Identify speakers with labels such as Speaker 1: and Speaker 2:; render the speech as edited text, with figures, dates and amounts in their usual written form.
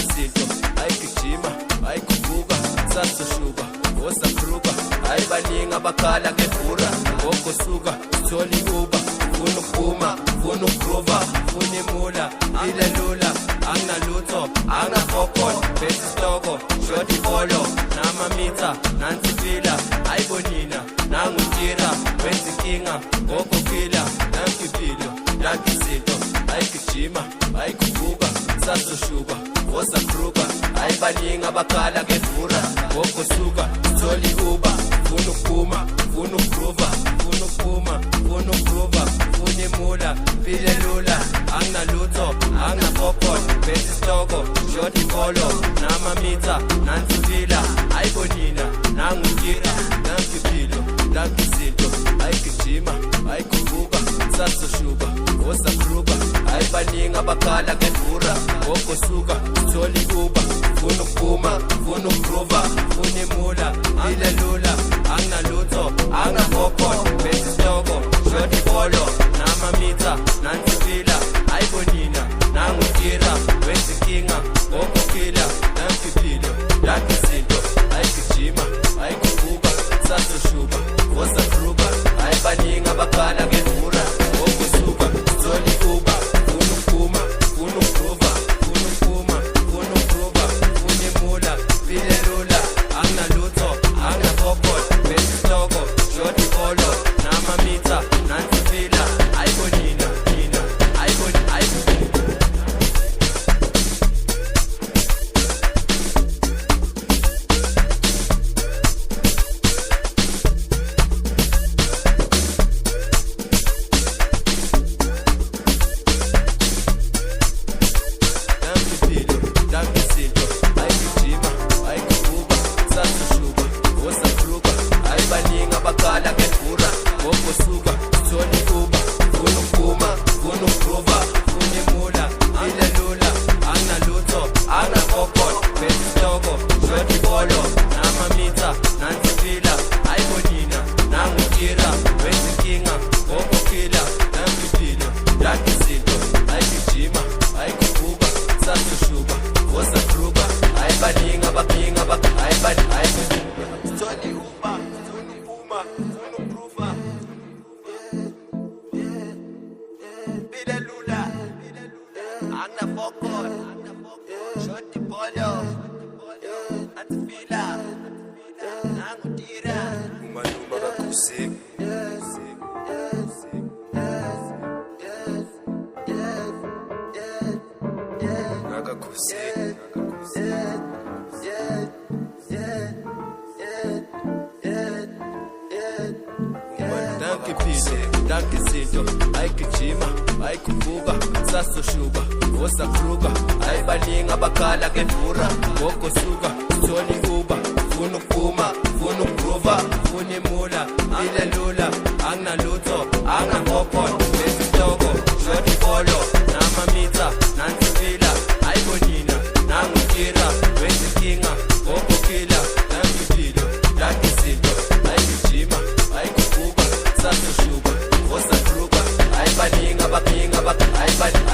Speaker 1: Izinto ayigijima ayikuvuka sasoshuka osakruka ayibaningi abakhala ngefura ngokusuka thola iuba funa ukuphuma funa ukugrova funa imula ilelula anginalutho anginakhokhola bese isitoko short ibolo namamitha nansi fila ayibonina nangutira wenza inkinga ngokufila nangiphilo izinto ayigijima ayikuvuka sasoshuka osakruka ayibaningi abakhala ngefura ngokusuka thola iuba funa ukuphuma funa ukugrova funa ukuphuma funa ukugrova funa imula phile lula anginalutho anginakhokhola bese isitoko short ibolo namamitha nansi fila ayibonina nangutira nangiphilo izinto ayigijima ayikuvuka sasoshuka osakruka ayibaningi abakhala ngefura ngokusuka thola iuba funa ukuphuma funa ukugrova funa imula phile lula anginalutho anginakhokhola bese isitoko short ibolo namamitha nansi fila ayibonina nangutira wenza inkinga ngokufila nangiphilo izinto ayigijima ayikuvuka sasoshuka osakruka ayibaningi abakhala ngefura ngokusuka thola iuba funa ukuphuma funa ukugrova funa ukuphuma funa ukugrova funa imula phile lula anginalutho anginakhokhola bese isitoko short ibolo namamitha nansi fila ayibonina izinto ayigijima ayikuvuka sasoshuka osakruka ayibaningi abakhala ngefura ngokusuka thola iuba funa ukuphuma funa ukugrova funa imula phile lula anginalutho anginakhokhola bese isitoko short ibolo namamitha nansi fila ayibonina nangutira wenza inkinga ngokufila nangiphilo izinto ayigijima ayikuvuka sasoshuka osakruka ayibaningi thola iuba funa ukuphuma funa ukugrova phile lula anginakhokhola short ibolo nansi fila nangutira umaluma kakhusiki izinto ayigijima ayikuvuka sasoshuka osakruka ayibaningi abakhala ngefura ngokusuka thola iuba funa ukuphuma funa ukugrova funa imula phile lula anginalutho anginakhokhola bese isitoko short ibolo namamitha nansi fila ayibonina nangutira wenza inkinga ngokufila nangiphilo izinto ayigijima ayikuvuka sasoshuka osakruka ayibaningi abakhala